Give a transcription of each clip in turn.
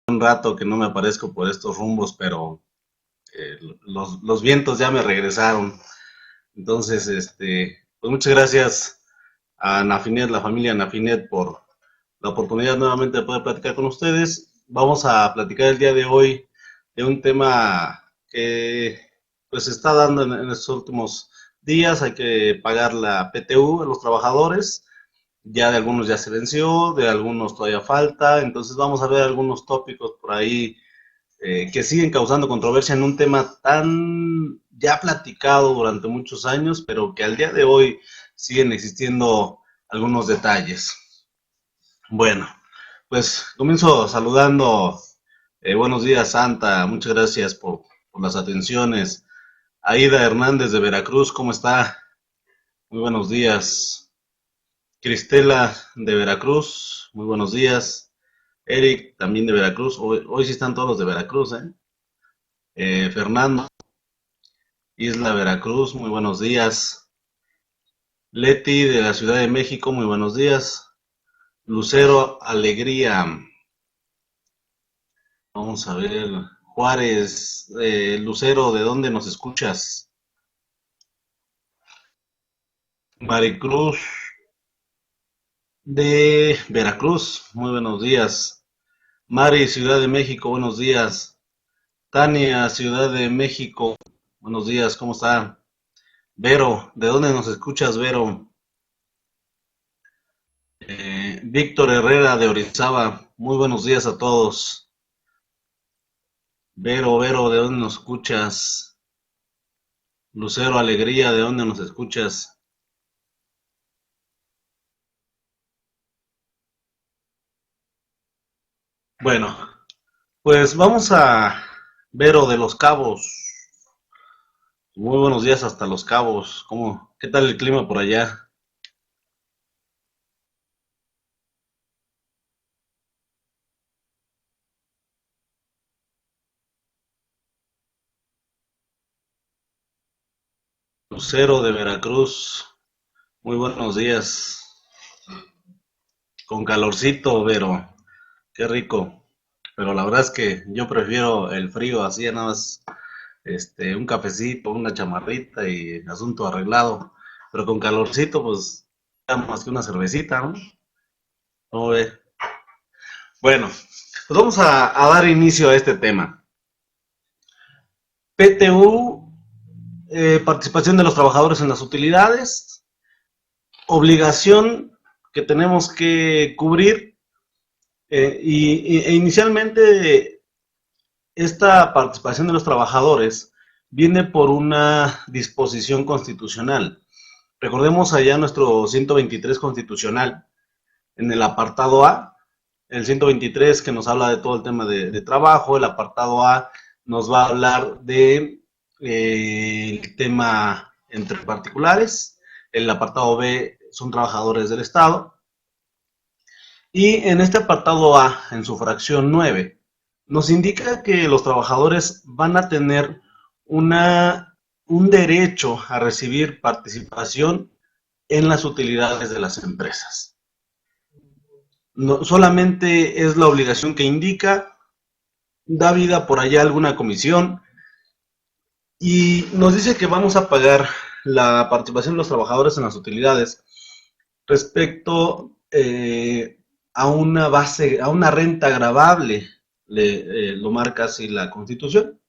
un rato que no me aparezco por estos rumbos, pero los vientos ya me regresaron. Entonces, pues muchas gracias a Nafinet, la familia Nafinet, por la oportunidad nuevamente de poder platicar con ustedes. Vamos a platicar el día de hoy de un tema que pues se está dando en estos últimos días. Hay que pagar la PTU a los trabajadores. Ya de algunos ya se venció, de algunos todavía falta. Entonces vamos a ver algunos tópicos por ahí que siguen causando controversia en un tema tan ya platicado durante muchos años, pero que al día de hoy siguen existiendo algunos detalles. Bueno, pues comienzo saludando. Buenos días, Santa. Muchas gracias por las atenciones. Aida Hernández de Veracruz, ¿cómo está? Muy buenos días. Cristela de Veracruz, muy buenos días. Eric, también de Veracruz. Hoy sí están todos los de Veracruz, ¿eh? Fernando, Isla Veracruz, muy buenos días. Leti de la Ciudad de México, muy buenos días. Lucero Alegría, vamos a ver. Juárez, Lucero, ¿de dónde nos escuchas? Maricruz de Veracruz, muy buenos días. Mari, Ciudad de México, buenos días. Tania, Ciudad de México, buenos días, ¿cómo está? Vero, ¿de dónde nos escuchas, Vero? Víctor Herrera de Orizaba, muy buenos días a todos. Vero, ¿de dónde nos escuchas? Lucero Alegría, ¿de dónde nos escuchas? Bueno, pues vamos a Vero de Los Cabos. Muy buenos días hasta Los Cabos. ¿Qué tal el clima por allá? Lucero de Veracruz, muy buenos días. Con calorcito, Vero, qué rico. Pero la verdad es que yo prefiero el frío, así nada más, un cafecito, una chamarrita y asunto arreglado. Pero con calorcito, pues, ya más que una cervecita, ¿no? ¿Cómo ve? Bueno, pues vamos a dar inicio a este tema. PTU, participación de los trabajadores en las utilidades, obligación que tenemos que cubrir, inicialmente esta participación de los trabajadores viene por una disposición constitucional. Recordemos allá nuestro 123 constitucional, en el apartado A, el 123 que nos habla de todo el tema de trabajo, el apartado A nos va a hablar de el tema entre particulares, el apartado B son trabajadores del Estado, y en este apartado A, en su fracción 9, nos indica que los trabajadores van a tener un derecho a recibir participación en las utilidades de las empresas. No, solamente es la obligación que indica, da vida por allá alguna comisión y nos dice que vamos a pagar la participación de los trabajadores en las utilidades respecto a una base, a una renta gravable, lo marca así la Constitución.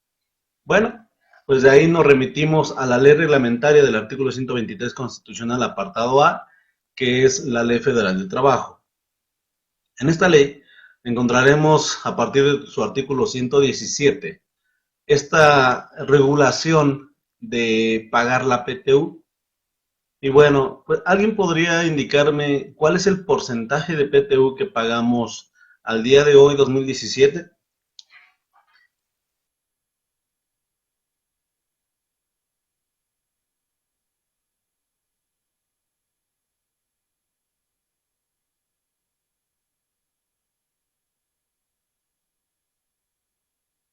Bueno, pues de ahí nos remitimos a la ley reglamentaria del artículo 123 constitucional, apartado A, que es la Ley Federal del Trabajo. En esta ley encontraremos, a partir de su artículo 117, esta regulación de pagar la PTU. Y bueno, pues, ¿alguien podría indicarme cuál es el porcentaje de PTU que pagamos al día de hoy, 2017?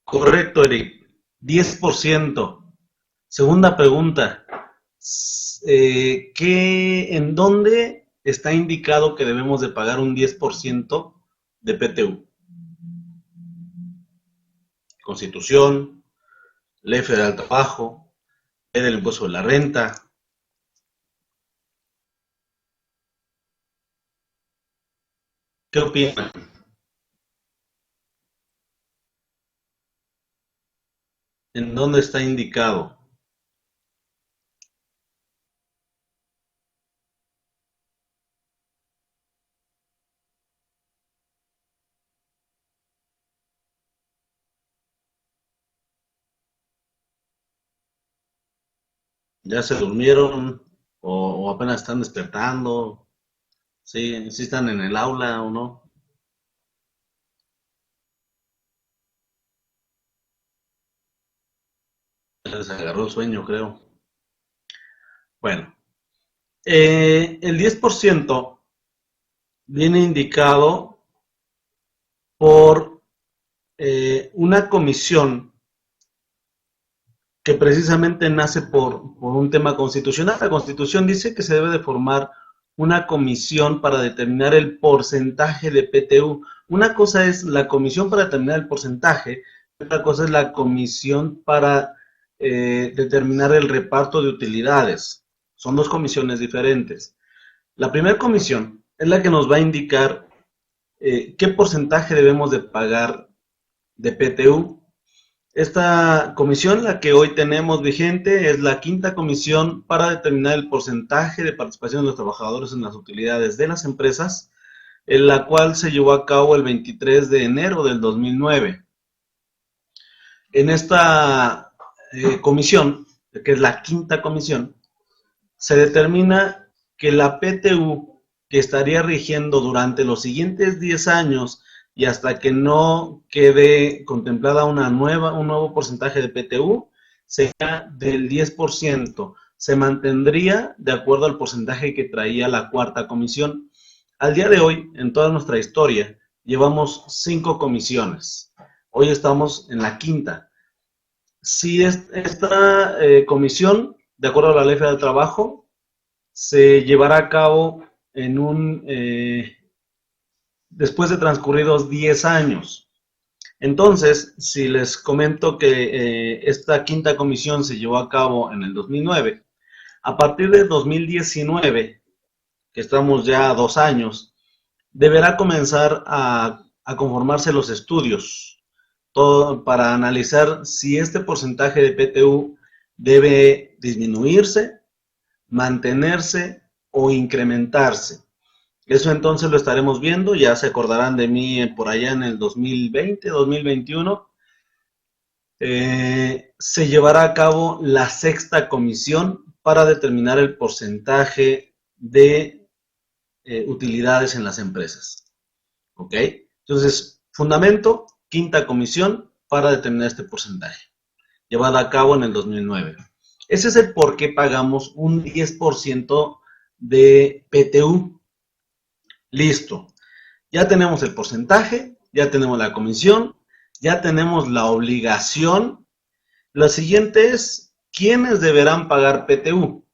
Correcto, Eric. 10%. Segunda pregunta. ¿En dónde está indicado que debemos de pagar un 10% de PTU? Constitución, Ley Federal del Trabajo, Ley del Impuesto sobre la Renta. ¿Qué opinan? ¿En dónde está indicado? ¿Ya se durmieron o apenas están despertando? ¿Sí, sí están en el aula o no? Ya les agarró el sueño, creo. Bueno, el 10% viene indicado por una comisión que precisamente nace por un tema constitucional. La Constitución dice que se debe de formar una comisión para determinar el porcentaje de PTU. Una cosa es la comisión para determinar el porcentaje, otra cosa es la comisión para determinar el reparto de utilidades. Son dos comisiones diferentes. La primera comisión es la que nos va a indicar qué porcentaje debemos de pagar de PTU. Esta comisión, la que hoy tenemos vigente, es la quinta comisión para determinar el porcentaje de participación de los trabajadores en las utilidades de las empresas, en la cual se llevó a cabo el 23 de enero del 2009. En esta comisión, que es la quinta comisión, se determina que la PTU que estaría rigiendo durante los siguientes 10 años y hasta que no quede contemplada un nuevo porcentaje de PTU, sería del 10%. Se mantendría de acuerdo al porcentaje que traía la cuarta comisión. Al día de hoy, en toda nuestra historia, llevamos 5 comisiones. Hoy estamos en la quinta. Si esta comisión, de acuerdo a la Ley Federal del Trabajo, se llevará a cabo después de transcurridos 10 años. Entonces, si les comento que esta quinta comisión se llevó a cabo en el 2009, a partir de 2019, que estamos ya a 2 años, deberá comenzar a conformarse los estudios, todo para analizar si este porcentaje de PTU debe disminuirse, mantenerse o incrementarse. Eso entonces lo estaremos viendo, ya se acordarán de mí por allá en el 2020, 2021. Se llevará a cabo la sexta comisión para determinar el porcentaje de utilidades en las empresas. ¿Ok? Entonces, fundamento, quinta comisión para determinar este porcentaje, llevada a cabo en el 2009. Ese es el por qué pagamos un 10% de PTU. Listo. Ya tenemos el porcentaje, ya tenemos la comisión, ya tenemos la obligación. Lo siguiente es, ¿quiénes deberán pagar PTU?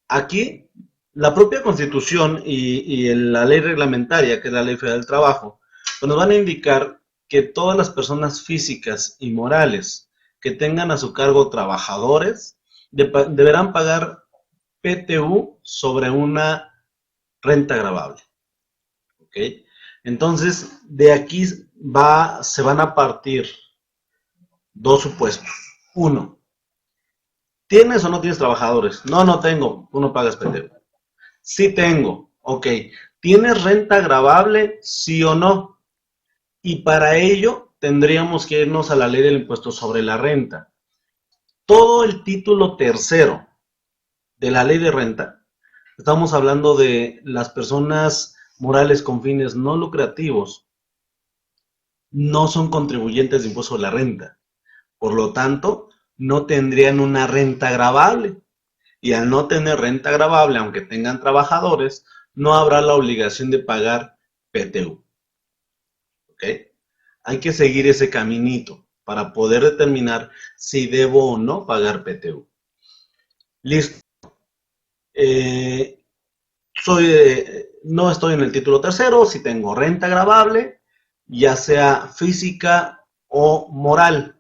Aquí, la propia Constitución y la ley reglamentaria, que es la Ley Federal del Trabajo, pues nos van a indicar que todas las personas físicas y morales que tengan a su cargo trabajadores deberán pagar PTU sobre una renta gravable. ¿Ok? Entonces, de aquí se van a partir dos supuestos. Uno, ¿tienes o no tienes trabajadores? No, no tengo. Tú no pagas PTU. Sí tengo. Ok. ¿Tienes renta gravable? Sí o no. Y para ello tendríamos que irnos a la ley del impuesto sobre la renta. Todo el título tercero de la ley de renta, estamos hablando de las personas morales con fines no lucrativos, no son contribuyentes de impuesto sobre la renta. Por lo tanto, no tendrían una renta gravable. Y al no tener renta gravable, aunque tengan trabajadores, no habrá la obligación de pagar PTU. ¿Ok? Hay que seguir ese caminito para poder determinar si debo o no pagar PTU. Listo. No estoy en el título tercero, si tengo renta gravable, ya sea física o moral.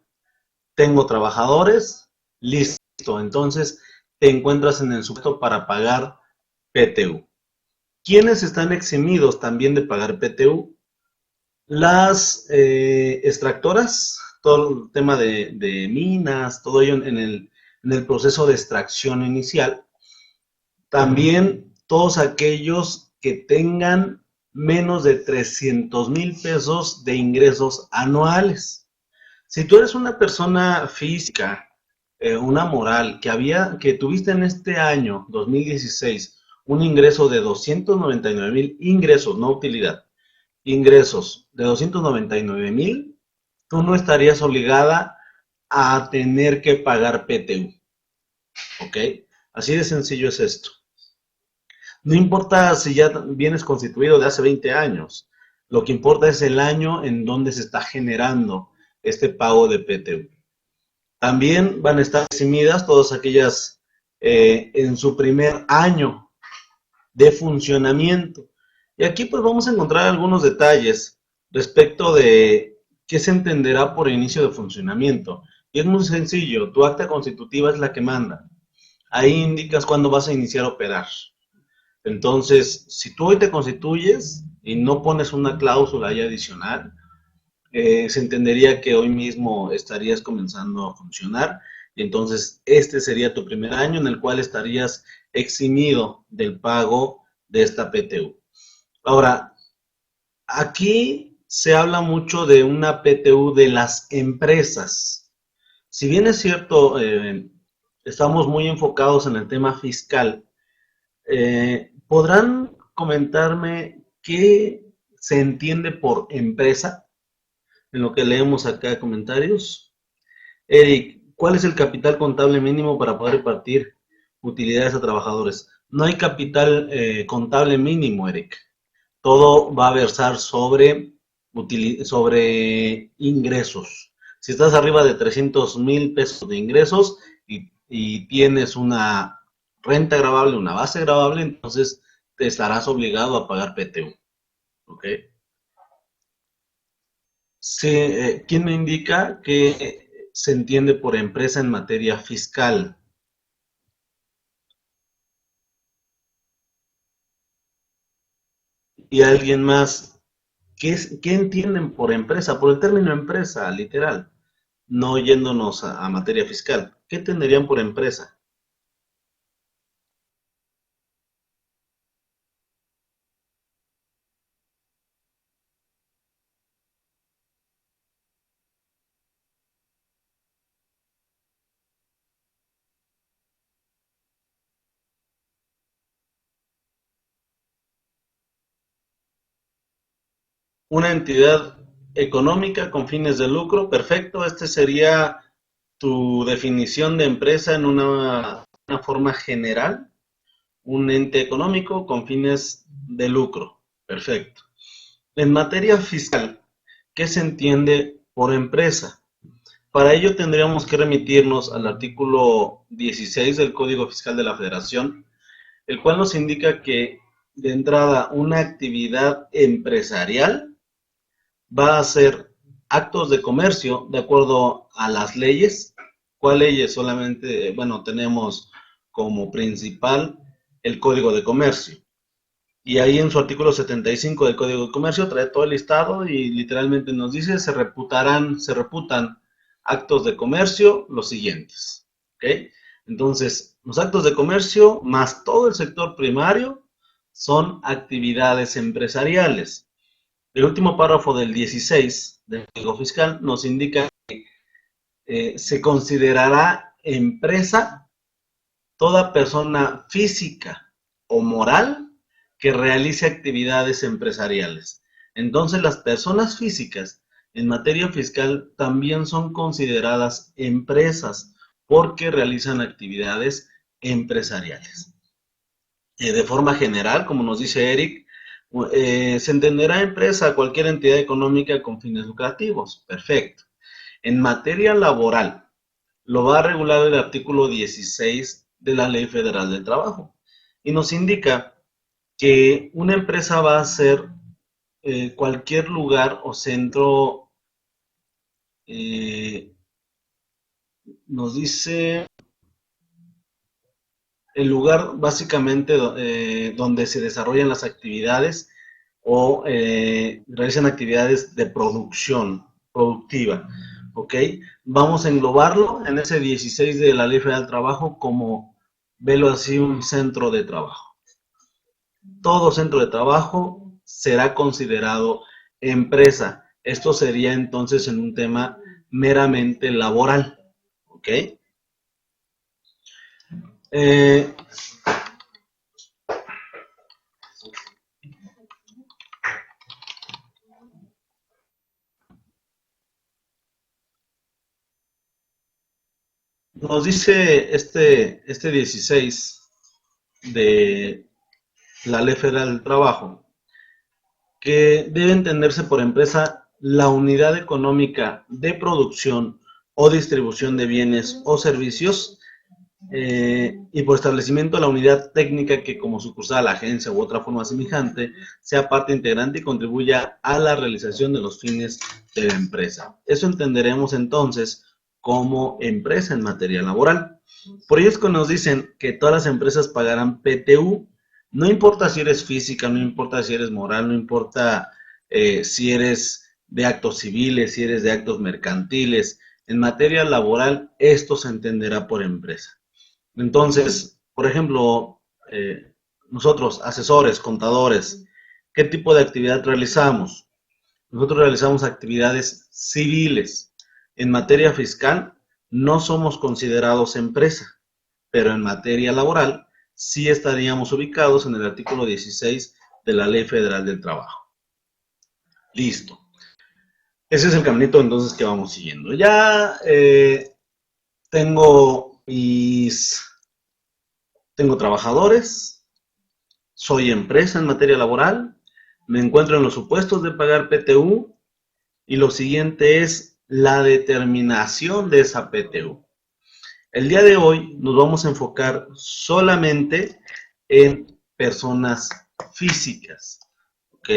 Tengo trabajadores, listo. Entonces te encuentras en el supuesto para pagar PTU. ¿Quiénes están eximidos también de pagar PTU? Las extractoras, todo el tema de minas, todo ello en el proceso de extracción inicial. También todos aquellos que tengan menos de 300,000 pesos de ingresos anuales. Si tú eres una persona física, una moral, que tuviste en este año 2016 un ingreso de 299,000 ingresos, no utilidad, ingresos de 299,000, tú no estarías obligada a tener que pagar PTU. ¿Ok? Así de sencillo es esto. No importa si ya vienes constituido de hace 20 años, lo que importa es el año en donde se está generando este pago de PTU. También van a estar eximidas todas aquellas en su primer año de funcionamiento. Y aquí pues vamos a encontrar algunos detalles respecto de qué se entenderá por inicio de funcionamiento. Y es muy sencillo, tu acta constitutiva es la que manda. Ahí indicas cuándo vas a iniciar a operar. Entonces, si tú hoy te constituyes y no pones una cláusula ahí adicional, se entendería que hoy mismo estarías comenzando a funcionar y entonces este sería tu primer año en el cual estarías eximido del pago de esta PTU. Ahora, aquí se habla mucho de una PTU de las empresas. Si bien es cierto, estamos muy enfocados en el tema fiscal, ¿podrán comentarme qué se entiende por empresa? En lo que leemos acá comentarios. Eric, ¿cuál es el capital contable mínimo para poder repartir utilidades a trabajadores? No hay capital contable mínimo, Eric. Todo va a versar sobre ingresos. Si estás arriba de 300,000 pesos de ingresos y tienes una renta gravable, una base gravable, entonces te estarás obligado a pagar PTU. ¿Ok? ¿Quién me indica que se entiende por empresa en materia fiscal? Y alguien más, ¿qué entienden por empresa? Por el término empresa, literal, no yéndonos a materia fiscal. ¿Qué entenderían por empresa? Una entidad económica con fines de lucro, perfecto. Este sería tu definición de empresa en una forma general. Un ente económico con fines de lucro, perfecto. En materia fiscal, ¿qué se entiende por empresa? Para ello tendríamos que remitirnos al artículo 16 del Código Fiscal de la Federación, el cual nos indica que de entrada una actividad empresarial va a ser actos de comercio de acuerdo a las leyes. ¿Cuál leyes? Solamente, bueno, tenemos como principal el Código de Comercio. Y ahí en su artículo 75 del Código de Comercio trae todo el listado y literalmente nos dice, se reputan actos de comercio los siguientes. ¿Ok? Entonces, los actos de comercio más todo el sector primario son actividades empresariales. El último párrafo del 16 del Código Fiscal nos indica que se considerará empresa toda persona física o moral que realice actividades empresariales. Entonces, las personas físicas en materia fiscal también son consideradas empresas porque realizan actividades empresariales. De forma general, como nos dice Eric, se entenderá empresa cualquier entidad económica con fines lucrativos. Perfecto. En materia laboral, lo va a regular el artículo 16 de la Ley Federal del Trabajo y nos indica que una empresa va a ser cualquier lugar o centro nos dice el lugar básicamente donde se desarrollan las actividades o realizan actividades de productiva, ¿ok? Vamos a englobarlo en ese 16 de la Ley Federal del Trabajo como, velo así, un centro de trabajo. Todo centro de trabajo será considerado empresa. Esto sería entonces en un tema meramente laboral, ¿ok? Nos dice este 16 de la Ley Federal del Trabajo que debe entenderse por empresa la unidad económica de producción o distribución de bienes o servicios y por establecimiento la unidad técnica que como sucursal, agencia u otra forma semejante sea parte integrante y contribuya a la realización de los fines de la empresa. Eso entenderemos entonces como empresa en materia laboral. Por ello es que nos dicen que todas las empresas pagarán PTU, no importa si eres física, no importa si eres moral, no importa si eres de actos civiles, si eres de actos mercantiles. En materia laboral, esto se entenderá por empresa. Entonces, por ejemplo, nosotros, asesores, contadores, ¿qué tipo de actividad realizamos? Nosotros realizamos actividades civiles. En materia fiscal, no somos considerados empresa, pero en materia laboral, sí estaríamos ubicados en el artículo 16 de la Ley Federal del Trabajo. Listo. Ese es el caminito entonces que vamos siguiendo. Ya tengo trabajadores, soy empresa en materia laboral, me encuentro en los supuestos de pagar PTU y lo siguiente es la determinación de esa PTU. El día de hoy nos vamos a enfocar solamente en personas físicas, ¿ok?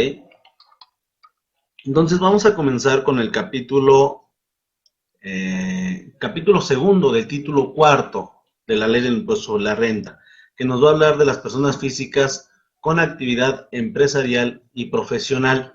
Entonces vamos a comenzar con el capítulo segundo del título cuarto de la Ley del Impuesto sobre la Renta, que nos va a hablar de las personas físicas con actividad empresarial y profesional.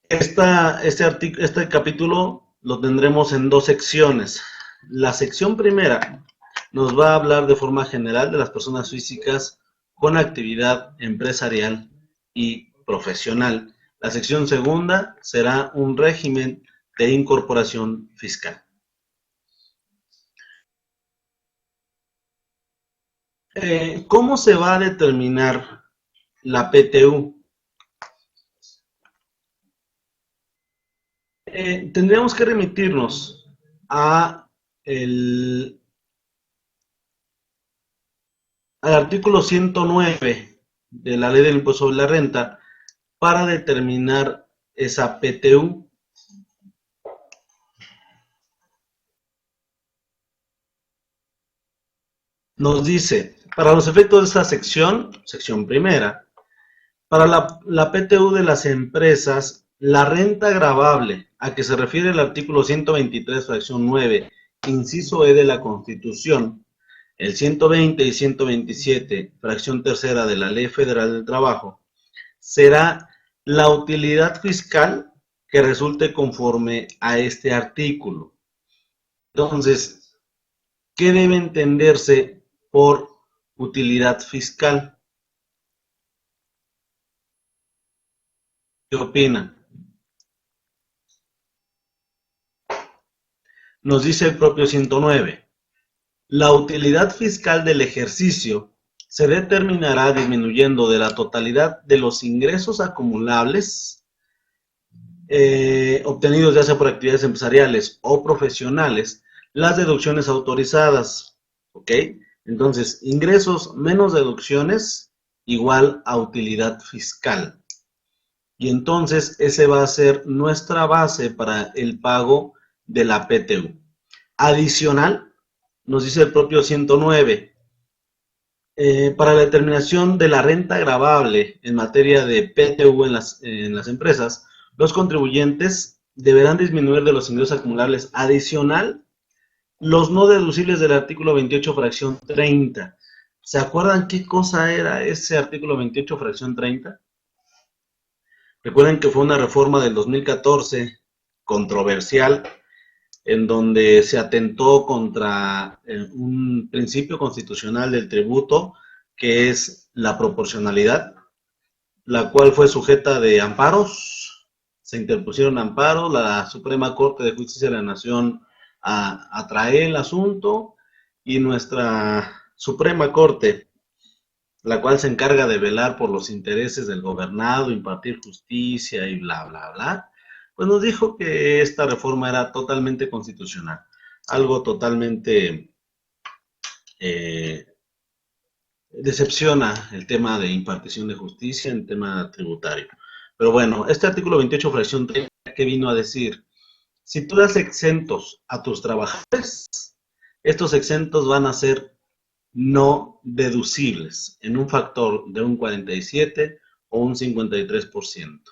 Este capítulo lo tendremos en dos secciones. La sección primera nos va a hablar de forma general de las personas físicas con actividad empresarial y profesional. La sección segunda será un régimen de incorporación fiscal. ¿Cómo se va a determinar la PTU? Tendríamos que remitirnos al artículo 109 de la Ley del Impuesto sobre la Renta para determinar esa PTU. Nos dice, para los efectos de esta sección primera, para la PTU de las empresas, la renta gravable a que se refiere el artículo 123, fracción 9, inciso E de la Constitución, el 120 y 127, fracción tercera de la Ley Federal del Trabajo, será la utilidad fiscal que resulte conforme a este artículo. Entonces, ¿qué debe entenderse por utilidad fiscal? ¿Qué opinan? Nos dice el propio 109. La utilidad fiscal del ejercicio se determinará disminuyendo de la totalidad de los ingresos acumulables obtenidos ya sea por actividades empresariales o profesionales, las deducciones autorizadas, ¿ok? Entonces, ingresos menos deducciones igual a utilidad fiscal. Y entonces, ese va a ser nuestra base para el pago de la PTU. Adicional, nos dice el propio 109, para la determinación de la renta gravable en materia de PTU en las empresas, Los contribuyentes deberán disminuir de los ingresos acumulables adicional los no deducibles del artículo 28, fracción 30. ¿Se acuerdan qué cosa era ese artículo 28, fracción 30? Recuerden que fue una reforma del 2014 controversial, en donde se atentó contra un principio constitucional del tributo, que es la proporcionalidad, la cual fue sujeta de amparos. Se interpusieron amparos, la Suprema Corte de Justicia de la Nación atrae el asunto, y nuestra Suprema Corte, la cual se encarga de velar por los intereses del gobernado, impartir justicia y bla, bla, bla, pues nos dijo que esta reforma era totalmente constitucional, algo totalmente decepciona el tema de impartición de justicia en tema tributario. Pero bueno, este artículo 28, fracción 30, que vino a decir, si tú das exentos a tus trabajadores, estos exentos van a ser no deducibles en un factor de un 47 o un 53%.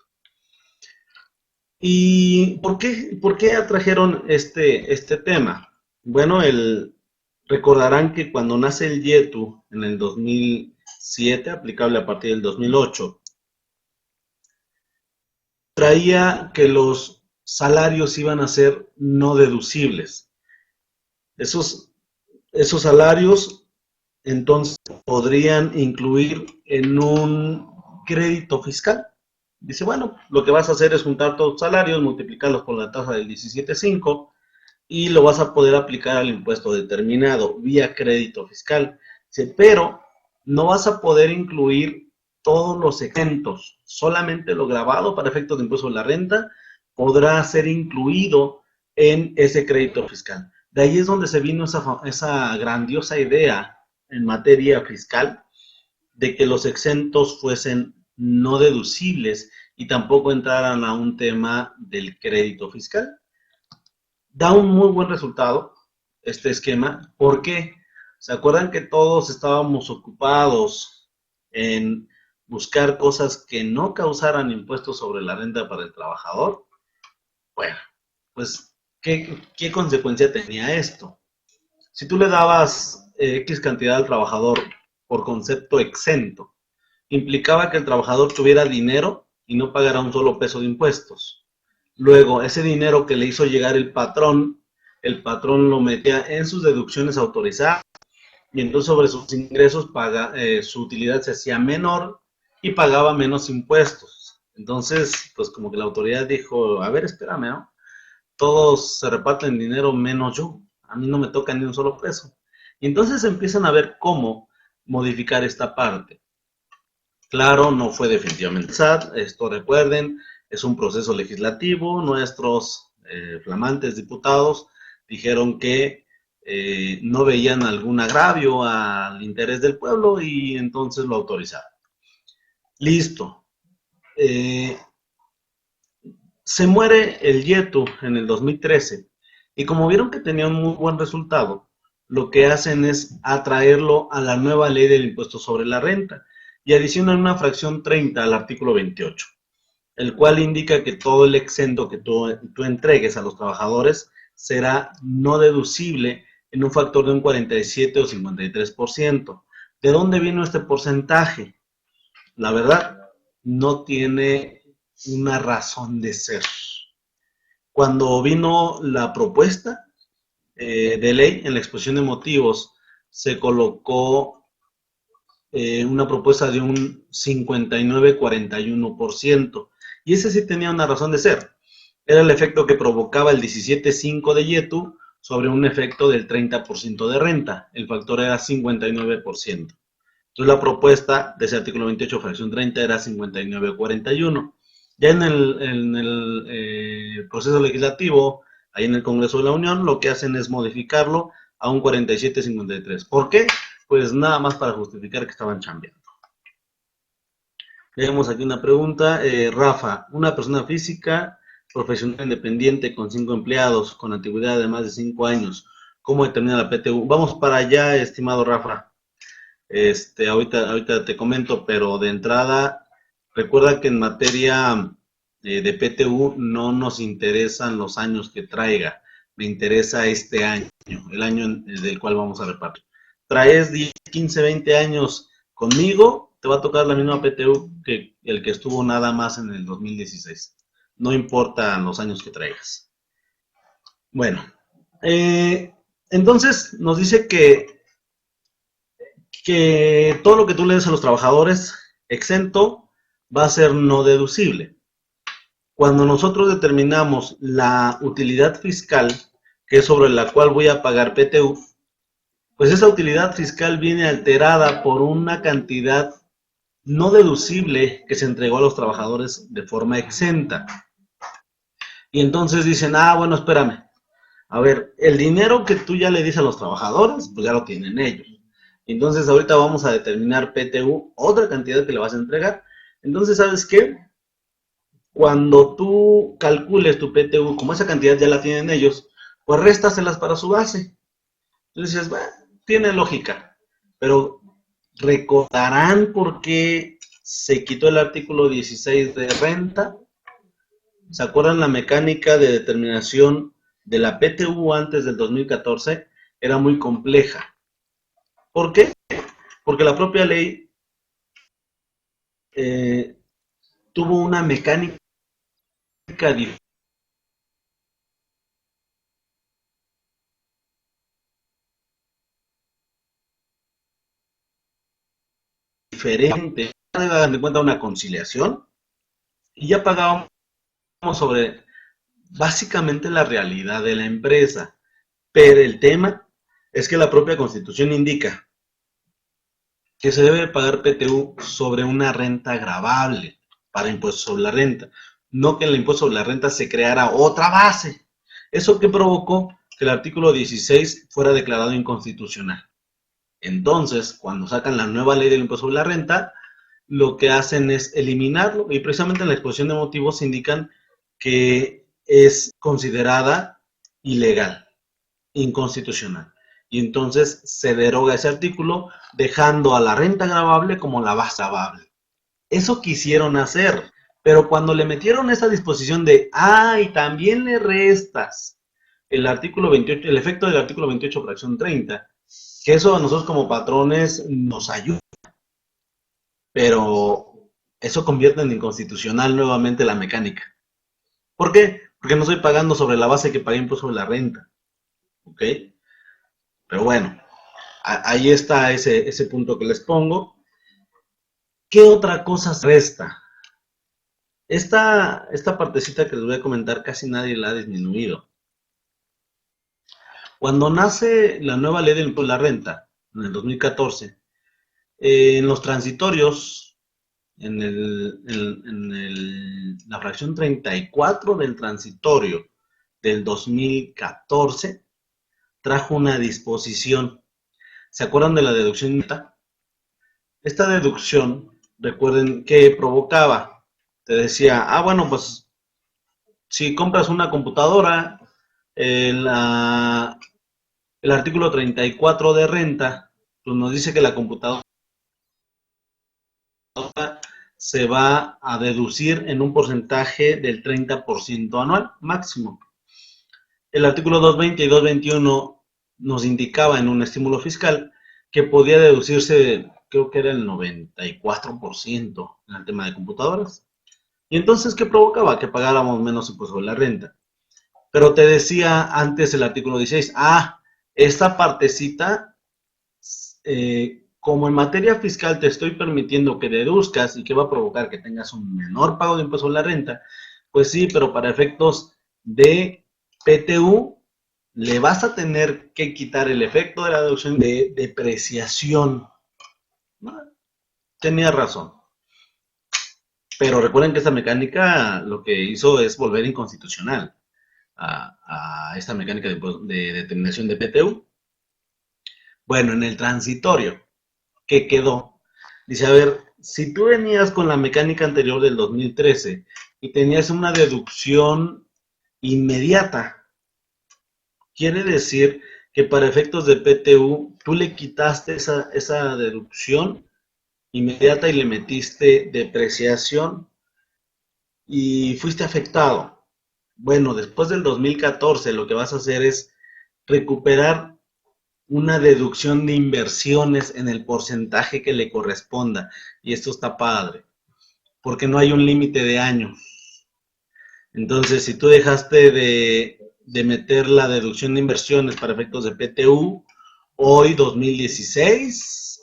¿Y por qué atrajeron este tema? Bueno, recordarán que cuando nace el YETU en el 2007, aplicable a partir del 2008, traía que los salarios iban a ser no deducibles. Esos salarios entonces podrían incluir en un crédito fiscal. Dice, bueno, lo que vas a hacer es juntar todos los salarios, multiplicarlos por la tasa del 17.5 y lo vas a poder aplicar al impuesto determinado vía crédito fiscal. Dice, pero no vas a poder incluir todos los exentos, solamente lo grabado para efectos de impuesto de la renta podrá ser incluido en ese crédito fiscal. De ahí es donde se vino esa grandiosa idea en materia fiscal de que los exentos fuesen no deducibles y tampoco entraran a un tema del crédito fiscal. Da un muy buen resultado este esquema. ¿Por qué? ¿Se acuerdan que todos estábamos ocupados en buscar cosas que no causaran impuestos sobre la renta para el trabajador? Bueno, pues, ¿qué consecuencia tenía esto? Si tú le dabas X cantidad al trabajador por concepto exento, implicaba que el trabajador tuviera dinero y no pagara un solo peso de impuestos. Luego, ese dinero que le hizo llegar el patrón lo metía en sus deducciones autorizadas y entonces sobre sus ingresos su utilidad se hacía menor y pagaba menos impuestos. Entonces, pues como que la autoridad dijo, a ver, espérame, ¿no? Todos se reparten dinero menos yo, a mí no me toca ni un solo peso. Y entonces empiezan a ver cómo modificar esta parte. Claro, no fue definitivamente SAT, esto recuerden, es un proceso legislativo, nuestros flamantes diputados dijeron que no veían algún agravio al interés del pueblo y entonces lo autorizaron. Listo. Se muere el YETU en el 2013 y como vieron que tenía un muy buen resultado, lo que hacen es atraerlo a la nueva ley del impuesto sobre la renta y adicionan una fracción 30 al artículo 28, el cual indica que todo el exento que tú entregues a los trabajadores será no deducible en un factor de un 47 o 53%. ¿De dónde vino este porcentaje? La verdad, no tiene una razón de ser. Cuando vino la propuesta de ley, en la exposición de motivos, se colocó una propuesta de un 59,41%. Y ese sí tenía una razón de ser. Era el efecto que provocaba el 17.5 de YETU sobre un efecto del 30% de renta. El factor era 59%. Entonces la propuesta de ese artículo 28, fracción 30, era 59,41. Ya en el proceso legislativo, ahí en el Congreso de la Unión, lo que hacen es modificarlo a un 47,53. ¿Por qué? Pues nada más para justificar que estaban chambeando. Tenemos aquí una pregunta. Rafa, una persona física, profesional independiente con 5 empleados, con antigüedad de más de 5 años, ¿cómo determina la PTU? Vamos para allá, estimado Rafa. Ahorita te comento, pero de entrada, recuerda que en materia de PTU no nos interesan los años que traiga, me interesa este año, el año del cual vamos a repartir. Traes 10, 15, 20 años conmigo, te va a tocar la misma PTU que el que estuvo nada más en el 2016. No importa los años que traigas. Bueno, entonces nos dice que todo lo que tú le des a los trabajadores exento va a ser no deducible. Cuando nosotros determinamos la utilidad fiscal, que es sobre la cual voy a pagar PTU, pues esa utilidad fiscal viene alterada por una cantidad no deducible que se entregó a los trabajadores de forma exenta. Y entonces dicen, ah, bueno, espérame. A ver, el dinero que tú ya le dices a los trabajadores, pues ya lo tienen ellos. Entonces ahorita vamos a determinar PTU, otra cantidad que le vas a entregar. Entonces, ¿sabes qué? Cuando tú calcules tu PTU, como esa cantidad ya la tienen ellos, pues réstaselas para su base. Entonces dices, bueno, tiene lógica. Pero recordarán por qué se quitó el artículo 16 de renta. ¿Se acuerdan la mecánica de determinación de la PTU antes del 2014? Era muy compleja. ¿Por qué? Porque la propia ley tuvo una mecánica diferente. Hagan de cuenta una conciliación y ya pagábamos sobre básicamente la realidad de la empresa. Pero el tema es que la propia Constitución indica que se debe pagar PTU sobre una renta gravable para impuestos sobre la renta, no que en el impuesto sobre la renta se creara otra base. Eso que provocó que el artículo 16 fuera declarado inconstitucional. Entonces, cuando sacan la nueva ley del impuesto sobre la renta, lo que hacen es eliminarlo y precisamente en la exposición de motivos indican que es considerada ilegal, inconstitucional. Y entonces se deroga ese artículo dejando a la renta gravable como la base gravable. Eso quisieron hacer, pero cuando le metieron esa disposición de, y también le restas el artículo 28, el efecto del artículo 28, fracción 30, que eso a nosotros como patrones nos ayuda, pero eso convierte en inconstitucional nuevamente la mecánica. ¿Por qué? Porque no estoy pagando sobre la base que pagué impuesto sobre la renta. ¿Ok? Pero bueno, ahí está ese punto que les pongo. ¿Qué otra cosa resta? Esta partecita que les voy a comentar casi nadie la ha disminuido. Cuando nace la nueva ley del impuesto a la renta, en el 2014, en los transitorios, la fracción 34 del transitorio del 2014, trajo una disposición. ¿Se acuerdan de la deducción neta? Esta deducción, recuerden que provocaba, te decía, bueno, pues si compras una computadora, el artículo 34 de renta, pues nos dice que la computadora se va a deducir en un porcentaje del 30% anual máximo. El artículo 220 y 221 nos indicaba en un estímulo fiscal que podía deducirse, creo que era el 94% en el tema de computadoras. Y entonces, ¿qué provocaba? Que pagáramos menos impuesto sobre la renta. Pero te decía antes el artículo 16, esta partecita, como en materia fiscal te estoy permitiendo que deduzcas y que va a provocar que tengas un menor pago de impuesto sobre la renta, pues sí, pero para efectos de PTU, le vas a tener que quitar el efecto de la deducción de depreciación. ¿No? Tenía razón. Pero recuerden que esta mecánica lo que hizo es volver inconstitucional a esta mecánica de determinación de PTU. Bueno, en el transitorio, ¿qué quedó? Dice, a ver, si tú venías con la mecánica anterior del 2013 y tenías una deducción inmediata, quiere decir que para efectos de PTU, tú le quitaste esa deducción inmediata y le metiste depreciación. y fuiste afectado. Bueno, después del 2014 lo que vas a hacer es recuperar una deducción de inversiones en el porcentaje que le corresponda. Y esto está padre, porque no hay un límite de año. Entonces, si tú dejaste de meter la deducción de inversiones para efectos de PTU, hoy 2016,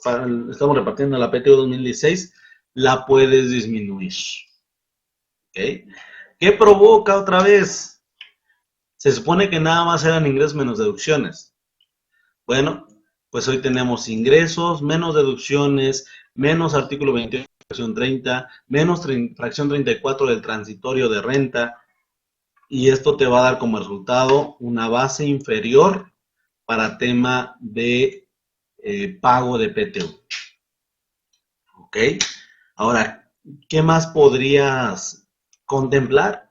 estamos repartiendo la PTU 2016, la puedes disminuir. ¿Okay? ¿Qué provoca otra vez? Se supone que nada más eran ingresos menos deducciones. Bueno, pues hoy tenemos ingresos, menos deducciones, menos artículo 28, fracción 30, menos fracción 34 del transitorio de renta, y esto te va a dar como resultado una base inferior para tema de pago de PTU. ¿Ok? Ahora, ¿qué más podrías contemplar?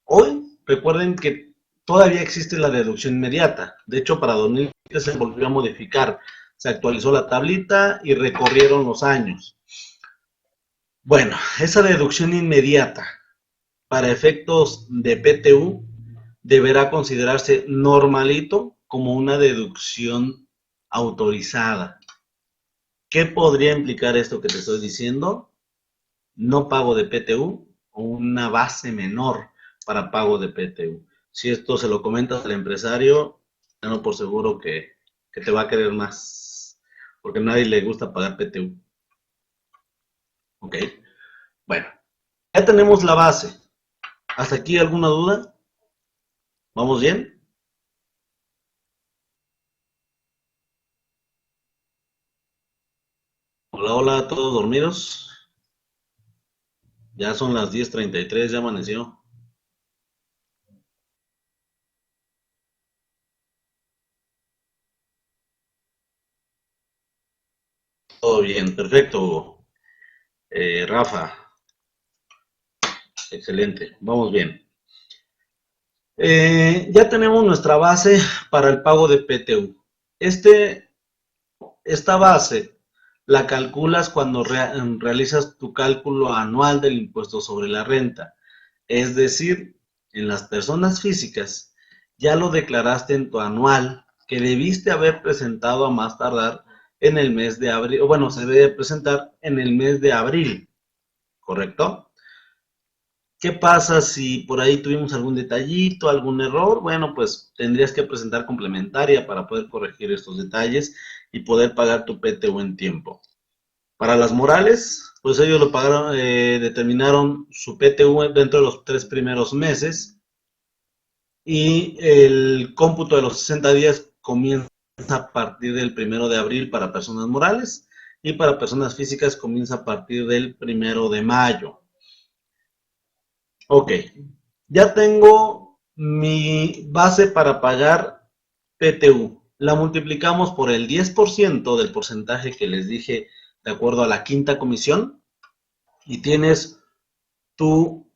Hoy, recuerden que todavía existe la deducción inmediata. De hecho, para 2013 se volvió a modificar. Se actualizó la tablita y recorrieron los años. Bueno, esa deducción inmediata para efectos de PTU deberá considerarse normalito como una deducción autorizada. ¿Qué podría implicar esto que te estoy diciendo? No pago de PTU o una base menor para pago de PTU. Si esto se lo comentas al empresario, no por seguro que te va a querer más, porque a nadie le gusta pagar PTU. ¿Ok? Bueno, ya tenemos la base. ¿Hasta aquí alguna duda? ¿Vamos bien? Hola, hola, ¿todos dormidos? Ya son las 10:33, ya amaneció. Todo bien, perfecto, Hugo. Rafa, excelente, vamos bien. Ya tenemos nuestra base para el pago de PTU. Esta base la calculas cuando realizas tu cálculo anual del impuesto sobre la renta. Es decir, en las personas físicas ya lo declaraste en tu anual que debiste haber presentado a más tardar en el mes de abril. Bueno, se debe presentar en el mes de abril, ¿correcto? ¿Qué pasa si por ahí tuvimos algún detallito, algún error? Bueno, pues tendrías que presentar complementaria para poder corregir estos detalles y poder pagar tu PTU en tiempo. Para las morales, pues ellos lo pagaron, determinaron su PTU dentro de los 3 primeros meses, y el cómputo de los 60 días comienza a partir del 1 de abril para personas morales, y para personas físicas comienza a partir del 1 de mayo. Ok, ya tengo mi base para pagar PTU. La multiplicamos por el 10% del porcentaje que les dije de acuerdo a la quinta comisión y tienes tu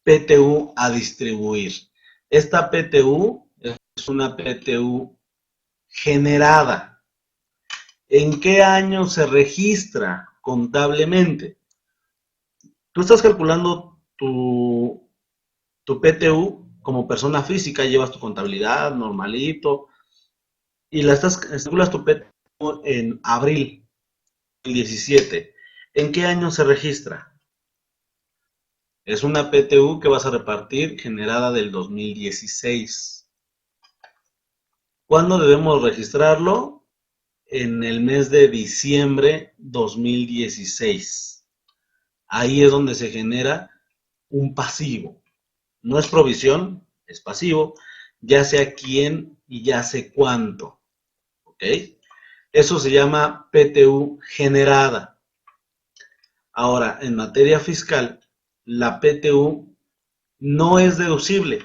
PTU a distribuir. Esta PTU es una PTU generada. ¿En qué año se registra contablemente? Tú estás calculando tu PTU como persona física, llevas tu contabilidad normalito y calculas tu PTU en abril del 17. ¿En qué año se registra? Es una PTU que vas a repartir generada del 2016. ¿Cuándo debemos registrarlo? En el mes de diciembre 2016. Ahí es donde se genera un pasivo. No es provisión, es pasivo. Ya sé a quién y ya sé cuánto. ¿Ok? Eso se llama PTU generada. Ahora, en materia fiscal, la PTU no es deducible.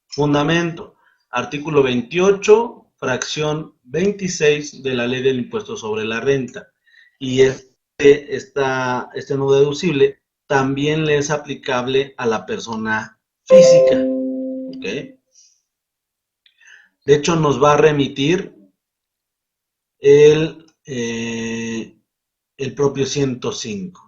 Fundamento, artículo 28, fracción 26 de la Ley del Impuesto sobre la Renta. Y este no deducible también le es aplicable a la persona física. ¿Ok? De hecho, nos va a remitir el, eh, el propio 105.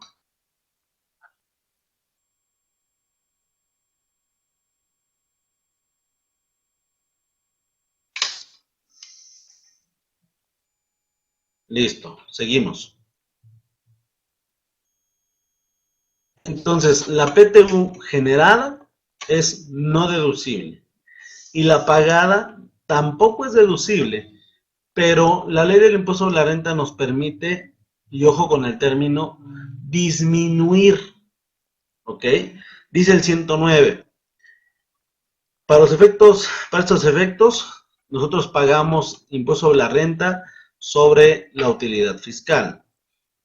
Listo, seguimos. Entonces, la PTU generada es no deducible y la pagada tampoco es deducible, pero la ley del impuesto sobre la renta nos permite, y ojo con el término, disminuir, ¿ok? Dice el 109, para estos efectos, nosotros pagamos impuesto sobre la renta sobre la utilidad fiscal.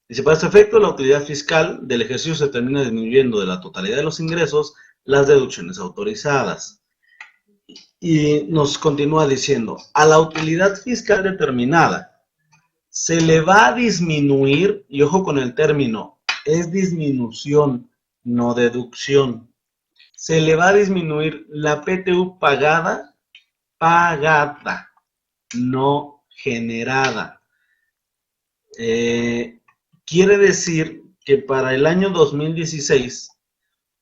Dice, para este efecto, la utilidad fiscal del ejercicio se termina disminuyendo de la totalidad de los ingresos las deducciones autorizadas. Y nos continúa diciendo, a la utilidad fiscal determinada se le va a disminuir, y ojo con el término, es disminución, no deducción. Se le va a disminuir la PTU pagada, no generada. Quiere decir que para el año 2016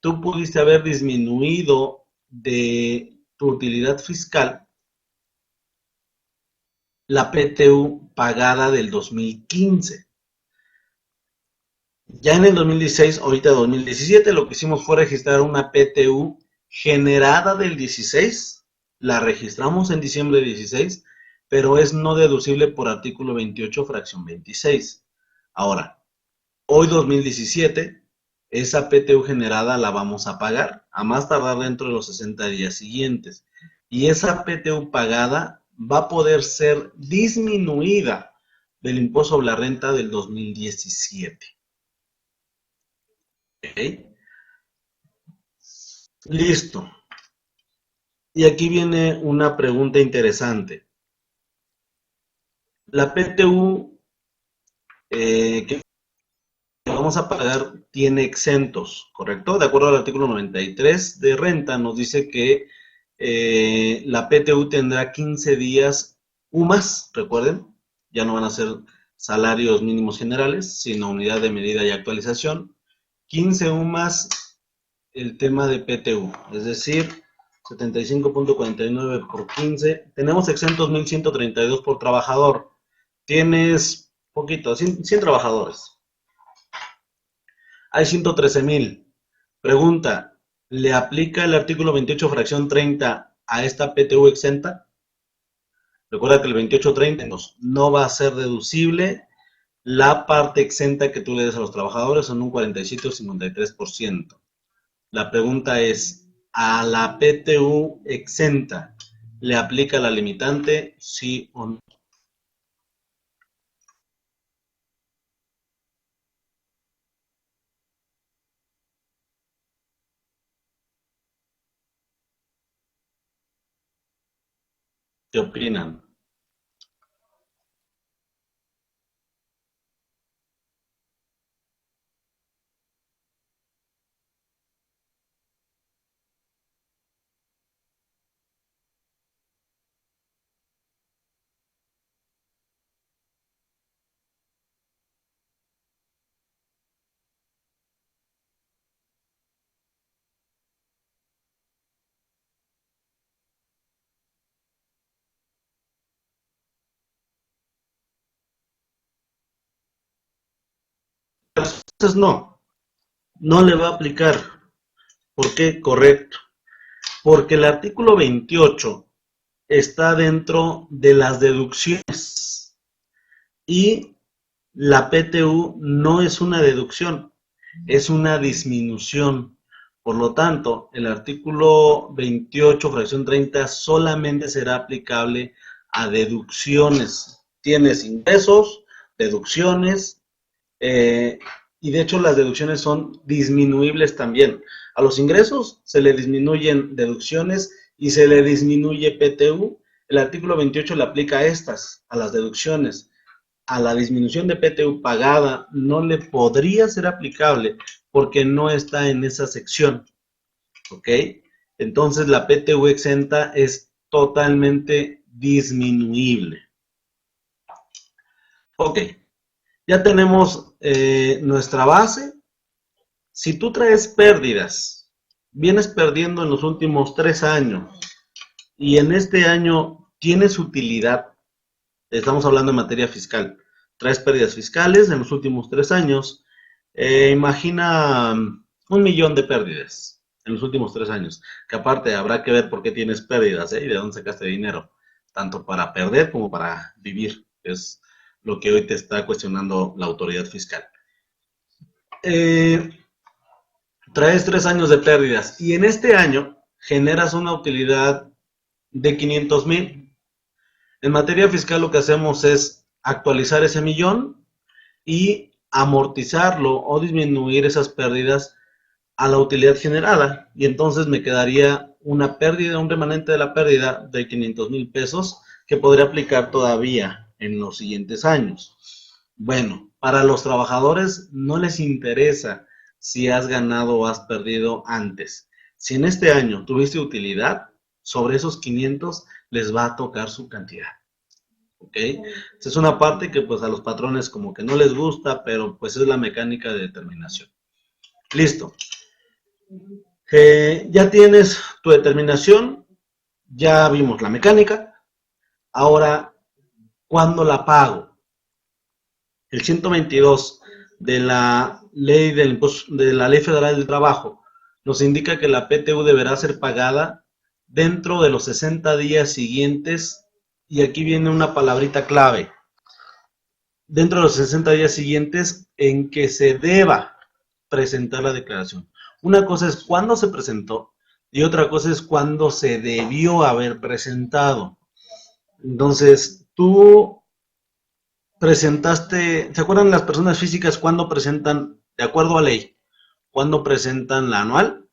tú pudiste haber disminuido de tu utilidad fiscal la PTU pagada del 2015. Ya en el 2016, ahorita 2017, lo que hicimos fue registrar una PTU generada del 16, la registramos en diciembre de 16, pero es no deducible por artículo 28, fracción 26. Ahora, hoy 2017, esa PTU generada la vamos a pagar, a más tardar dentro de los 60 días siguientes. Y esa PTU pagada va a poder ser disminuida del impuesto sobre la renta del 2017. ¿Ok? Listo. Y aquí viene una pregunta interesante. La PTU que vamos a pagar tiene exentos, ¿correcto? De acuerdo al artículo 93 de renta, nos dice que la PTU tendrá 15 días UMAS, recuerden, ya no van a ser salarios mínimos generales, sino unidad de medida y actualización. 15 UMAS el tema de PTU, es decir, 75.49 por 15. Tenemos exentos 1.132 por trabajador. Tienes poquito, 100 trabajadores. Hay 113,000. Pregunta, ¿le aplica el artículo 28, fracción 30 a esta PTU exenta? Recuerda que el 28.30 no va a ser deducible la parte exenta que tú le des a los trabajadores en un 47 o 53%. La pregunta es, ¿a la PTU exenta le aplica la limitante, sí o no? ¿Qué opinan? Entonces no le va a aplicar. ¿Por qué? Correcto. Porque el artículo 28 está dentro de las deducciones y la PTU no es una deducción, es una disminución. Por lo tanto, el artículo 28, fracción 30, solamente será aplicable a deducciones. Tienes ingresos, deducciones, y de hecho las deducciones son disminuibles también. A los ingresos se le disminuyen deducciones y se le disminuye PTU. El artículo 28 le aplica a estas, a las deducciones. A la disminución de PTU pagada no le podría ser aplicable porque no está en esa sección. ¿Ok? Entonces la PTU exenta es totalmente disminuible. Ok, ya tenemos nuestra base. Si tú traes pérdidas, vienes perdiendo en los últimos 3 años y en este año tienes utilidad, estamos hablando en materia fiscal, traes pérdidas fiscales en los últimos 3 años. Imagina 1.000.000 de pérdidas en los últimos 3 años, que aparte habrá que ver por qué tienes pérdidas, y de dónde sacaste dinero, tanto para perder como para vivir, es lo que hoy te está cuestionando la autoridad fiscal. Traes 3 años de pérdidas y en este año generas una utilidad de 500,000. En materia fiscal lo que hacemos es actualizar ese millón y amortizarlo o disminuir esas pérdidas a la utilidad generada, y entonces me quedaría una pérdida, un remanente de la pérdida de 500,000 pesos que podría aplicar todavía en los siguientes años. Bueno, para los trabajadores no les interesa si has ganado o has perdido antes. Si en este año tuviste utilidad, sobre esos 500 les va a tocar su cantidad. ¿Ok? Esa es una parte que pues a los patrones como que no les gusta, pero pues es la mecánica de determinación. Listo. Ya tienes tu determinación, ya vimos la mecánica. Ahora, ¿cuándo la pago? El 122 de la ley de la Ley Federal del Trabajo nos indica que la PTU deberá ser pagada dentro de los 60 días siguientes, y aquí viene una palabrita clave, dentro de los 60 días siguientes en que se deba presentar la declaración. Una cosa es cuándo se presentó y otra cosa es cuándo se debió haber presentado. Entonces, tú presentaste, ¿se acuerdan las personas físicas cuándo presentan, de acuerdo a ley, cuándo presentan la anual?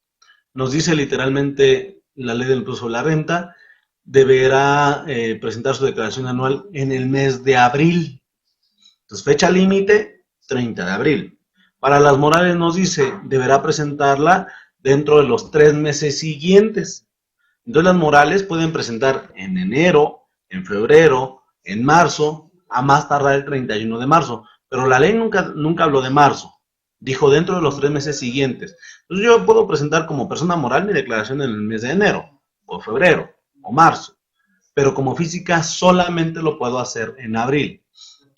Nos dice literalmente la ley del impuesto sobre la renta, deberá presentar su declaración anual en el mes de abril. Entonces, fecha límite, 30 de abril. Para las morales nos dice, deberá presentarla dentro de los 3 meses siguientes. Entonces, las morales pueden presentar en enero, en febrero, en marzo, a más tardar el 31 de marzo. Pero la ley nunca habló de marzo. Dijo dentro de los 3 meses siguientes. Entonces, yo puedo presentar como persona moral mi declaración en el mes de enero, o febrero, o marzo. Pero como física solamente lo puedo hacer en abril.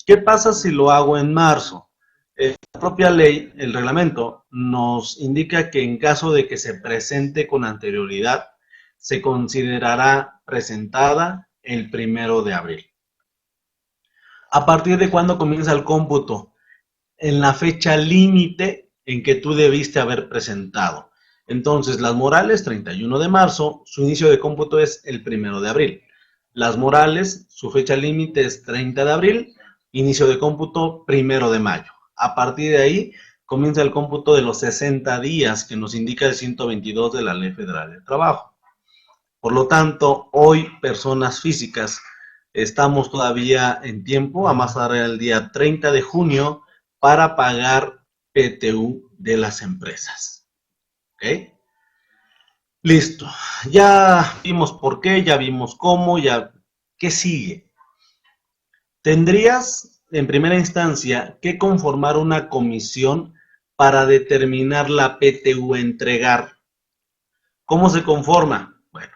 ¿Qué pasa si lo hago en marzo? La propia ley, el reglamento, nos indica que en caso de que se presente con anterioridad, se considerará presentada el 1 de abril. ¿A partir de cuándo comienza el cómputo? En la fecha límite en que tú debiste haber presentado. Entonces, las morales, 31 de marzo, su inicio de cómputo es el 1 de abril. Las morales, su fecha límite es 30 de abril, inicio de cómputo 1 de mayo. A partir de ahí comienza el cómputo de los 60 días que nos indica el 122 de la Ley Federal del Trabajo. Por lo tanto, hoy personas físicas estamos todavía en tiempo, a más tardar el día 30 de junio, para pagar PTU de las empresas. ¿Ok? Listo. Ya vimos por qué, ya vimos cómo, ya... ¿Qué sigue? Tendrías, en primera instancia, que conformar una comisión para determinar la PTU a entregar. ¿Cómo se conforma? Bueno,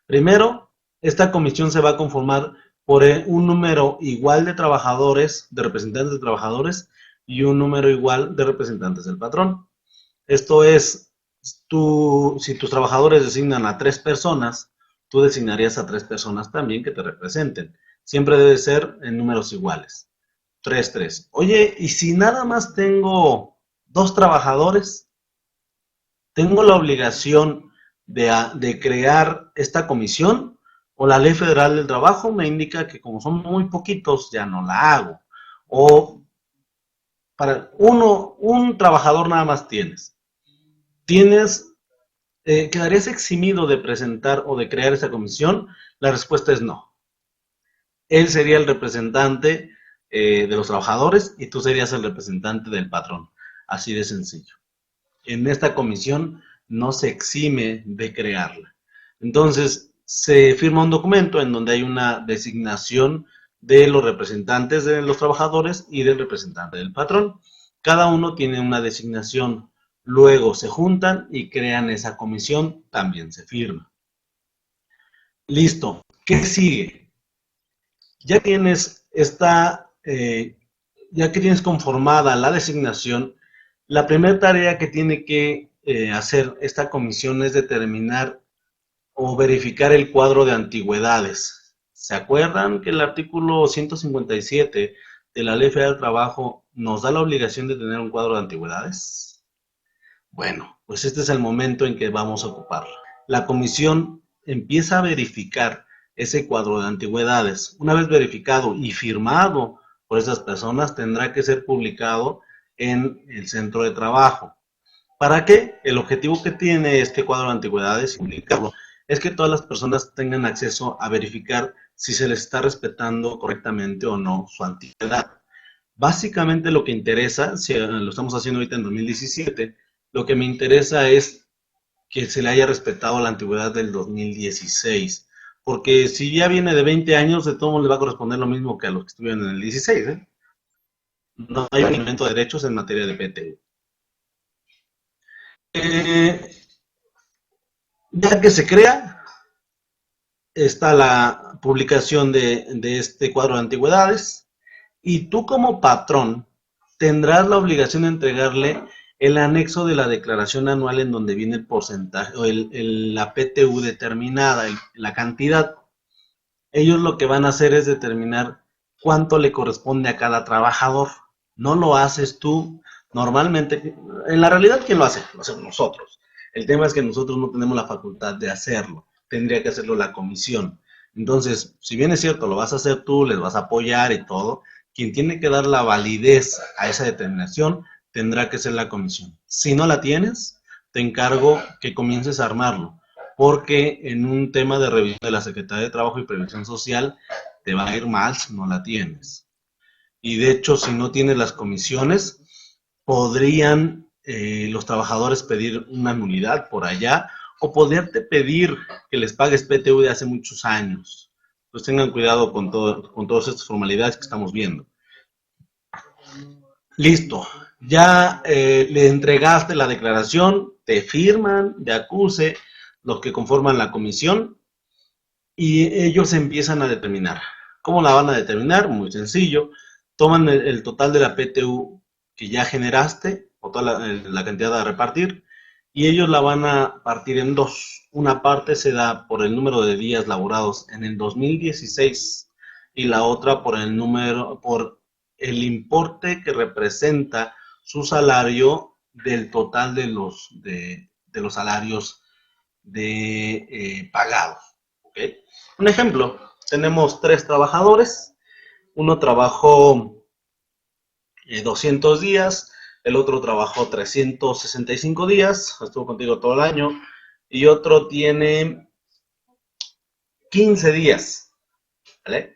primero, esta comisión se va a conformar por un número igual de trabajadores, de representantes de trabajadores, y un número igual de representantes del patrón. Esto es, si tus trabajadores designan a 3 personas, tú designarías a 3 personas también que te representen. Siempre debe ser en números iguales. 3, 3. Oye, ¿y si nada más tengo 2 trabajadores? ¿Tengo la obligación de crear esta comisión? ¿O la Ley Federal del Trabajo me indica que como son muy poquitos, ya no la hago? O para un trabajador nada más ¿quedarías eximido de presentar o de crear esa comisión? La respuesta es no. Él sería el representante de los trabajadores y tú serías el representante del patrón. Así de sencillo. En esta comisión no se exime de crearla. Entonces, se firma un documento en donde hay una designación de los representantes de los trabajadores y del representante del patrón. Cada uno tiene una designación. Luego se juntan y crean esa comisión, también se firma. Listo. ¿Qué sigue? Ya tienes esta ya que tienes conformada la designación, la primera tarea que tiene que hacer esta comisión es determinar o verificar el cuadro de antigüedades. ¿Se acuerdan que el artículo 157 de la Ley Federal del Trabajo nos da la obligación de tener un cuadro de antigüedades? Bueno, pues este es el momento en que vamos a ocuparla. La comisión empieza a verificar ese cuadro de antigüedades. Una vez verificado y firmado por esas personas, tendrá que ser publicado en el centro de trabajo. ¿Para qué? El objetivo que tiene este cuadro de antigüedades, publicarlo, es que todas las personas tengan acceso a verificar si se les está respetando correctamente o no su antigüedad. Básicamente lo que interesa, si lo estamos haciendo ahorita en 2017, lo que me interesa es que se le haya respetado la antigüedad del 2016. Porque si ya viene de 20 años, de todo le va a corresponder lo mismo que a los que estuvieron en el 16. No hay un incremento de derechos en materia de PTU. Ya que se crea, está la publicación de este cuadro de antigüedades y tú como patrón tendrás la obligación de entregarle el anexo de la declaración anual en donde viene el porcentaje o la PTU determinada, la cantidad. Ellos lo que van a hacer es determinar cuánto le corresponde a cada trabajador. No lo haces tú. Normalmente, en la realidad, ¿quién lo hace? Lo hacemos nosotros. El tema es que nosotros no tenemos la facultad de hacerlo. Tendría que hacerlo la comisión. Entonces, si bien es cierto, lo vas a hacer tú, les vas a apoyar y todo, quien tiene que dar la validez a esa determinación tendrá que ser la comisión. Si no la tienes, te encargo que comiences a armarlo, porque en un tema de revisión de la Secretaría de Trabajo y Previsión Social te va a ir mal si no la tienes. Y de hecho, si no tienes las comisiones, podrían los trabajadores pedir una nulidad por allá o poderte pedir que les pagues PTU de hace muchos años. Pues tengan cuidado con todas estas formalidades que estamos viendo. Listo, ya le entregaste la declaración, te firman de acuse los que conforman la comisión y ellos empiezan a determinar. ¿Cómo la van a determinar? Muy sencillo. Toman el total de la PTU que ya generaste, o toda la cantidad a repartir, y ellos la van a partir en dos. Una parte se da por el número de días laborados en el 2016 y la otra por el importe que representa su salario del total de los salarios pagados. ¿Okay? Un ejemplo, tenemos 3 trabajadores, uno trabajó 200 días, el otro trabajó 365 días, estuvo contigo todo el año, y otro tiene 15 días, ¿vale?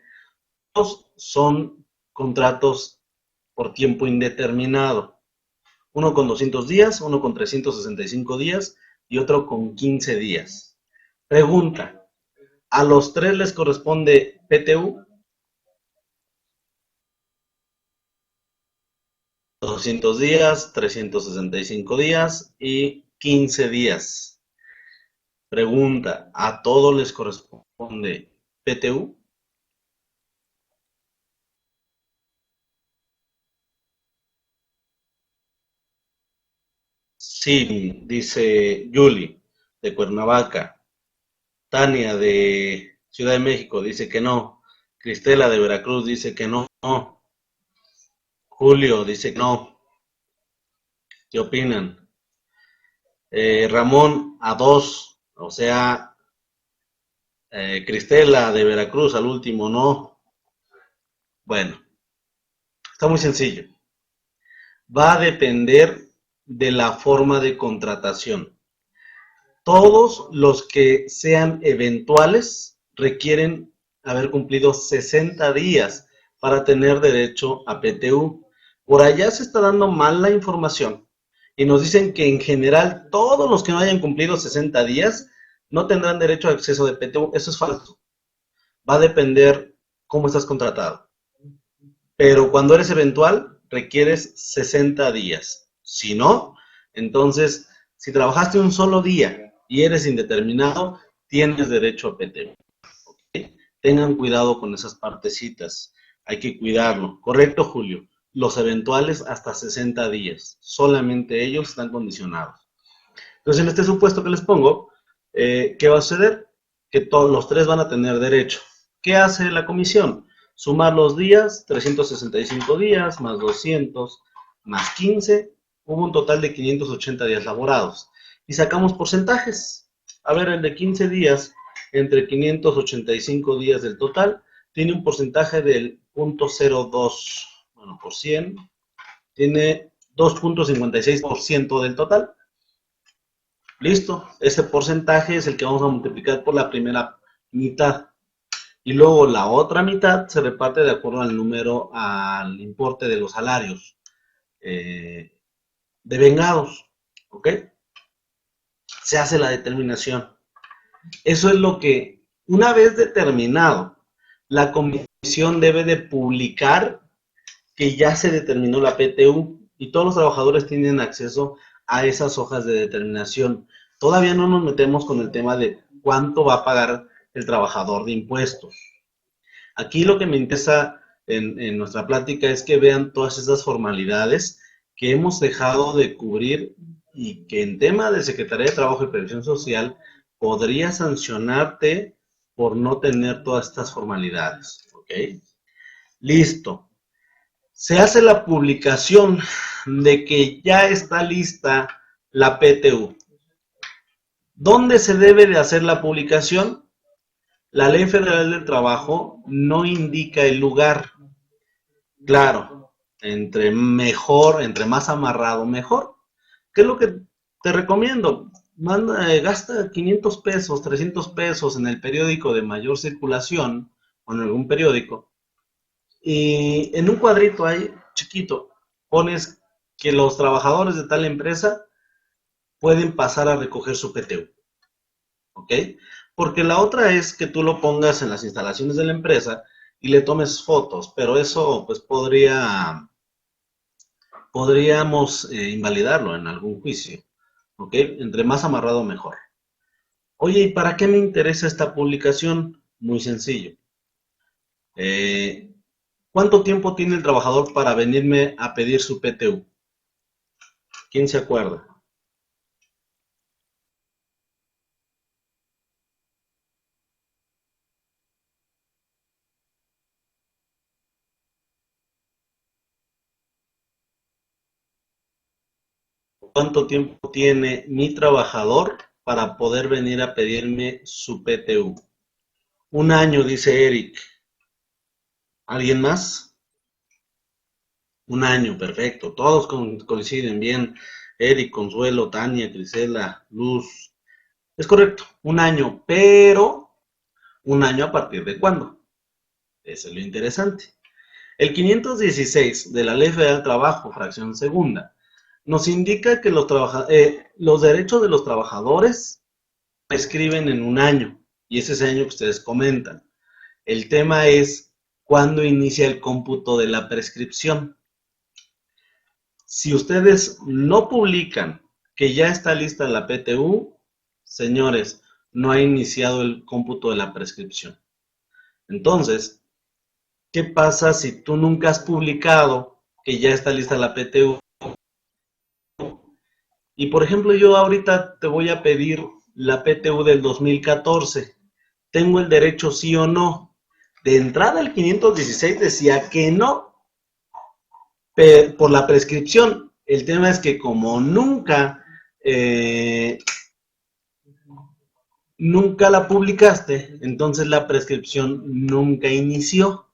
Dos son contratos por tiempo indeterminado, uno con 200 días, uno con 365 días y otro con 15 días. Pregunta, ¿a los 3 les corresponde PTU? 200 días, 365 días y 15 días. Pregunta, ¿a todos les corresponde PTU? Sí, dice Yuli, de Cuernavaca. Tania, de Ciudad de México, dice que no. Cristela, de Veracruz, dice que no. Julio, dice que no. ¿Qué opinan? Ramón, a 2. O sea, Cristela, de Veracruz, al último, no. Bueno, está muy sencillo. Va a depender de la forma de contratación. Todos los que sean eventuales requieren haber cumplido 60 días para tener derecho a PTU. Por allá se está dando mal la información y nos dicen que en general todos los que no hayan cumplido 60 días no tendrán derecho a acceso de PTU. Eso es falso. Va a depender cómo estás contratado. Pero cuando eres eventual, requieres 60 días. Si no, entonces, si trabajaste un solo día y eres indeterminado, tienes derecho a PTU. ¿Okay? Tengan cuidado con esas partecitas. Hay que cuidarlo. ¿Correcto, Julio? los eventuales hasta 60 días. Solamente ellos están condicionados. Entonces, en este supuesto que les pongo, ¿qué va a suceder? Que todos los tres van a tener derecho. ¿Qué hace la comisión? Sumar los días, 365 días, más 200, más 15, hubo un total de 580 días laborados. Y sacamos porcentajes. A ver, el de 15 días, entre 585 días del total, tiene un porcentaje del 0.02, bueno, por 100, tiene 2.56% del total. Listo, ese porcentaje es el que vamos a multiplicar por la primera mitad. Y luego la otra mitad se reparte de acuerdo al número, al importe de los salarios devengados. ¿Ok? Se hace la determinación. Eso es lo que, una vez determinado, la comisión debe de publicar que ya se determinó la PTU y todos los trabajadores tienen acceso a esas hojas de determinación. Todavía no nos metemos con el tema de cuánto va a pagar el trabajador de impuestos. Aquí lo que me interesa en nuestra plática es que vean todas esas formalidades que hemos dejado de cubrir y que en tema de Secretaría de Trabajo y Previsión Social podría sancionarte por no tener todas estas formalidades. ¿Ok? Listo. Se hace la publicación de que ya está lista la PTU. ¿Dónde se debe de hacer la publicación? La Ley Federal del Trabajo no indica el lugar. Claro, entre mejor, entre más amarrado, mejor. ¿Qué es lo que te recomiendo? Gasta 500 pesos, 300 pesos en el periódico de mayor circulación o en algún periódico. Y en un cuadrito ahí, chiquito, pones que los trabajadores de tal empresa pueden pasar a recoger su PTU. ¿Ok? Porque la otra es que tú lo pongas en las instalaciones de la empresa y le tomes fotos, pero eso pues podríamos invalidarlo en algún juicio. ¿Ok? Entre más amarrado mejor. Oye, ¿y para qué me interesa esta publicación? Muy sencillo. ¿Cuánto tiempo tiene el trabajador para venirme a pedir su PTU? ¿Quién se acuerda? ¿Cuánto tiempo tiene mi trabajador para poder venir a pedirme su PTU? Un año, dice Eric. ¿Alguien más? Un año, perfecto. Todos coinciden bien. Eric, Consuelo, Tania, Grisela, Luz. Es correcto, un año, pero un año a partir de cuándo. Eso es lo interesante. El 516 de la Ley Federal del Trabajo, fracción segunda, nos indica que los derechos de los trabajadores prescriben en un año, y ese es el año que ustedes comentan. El tema es cuándo inicia el cómputo de la prescripción. Si ustedes no publican que ya está lista la PTU, señores, no ha iniciado el cómputo de la prescripción. Entonces, ¿qué pasa si tú nunca has publicado que ya está lista la PTU? Y por ejemplo, yo ahorita te voy a pedir la PTU del 2014. ¿Tengo el derecho sí o no? De entrada el 516 decía que no, por la prescripción. El tema es que como nunca la publicaste, entonces la prescripción nunca inició.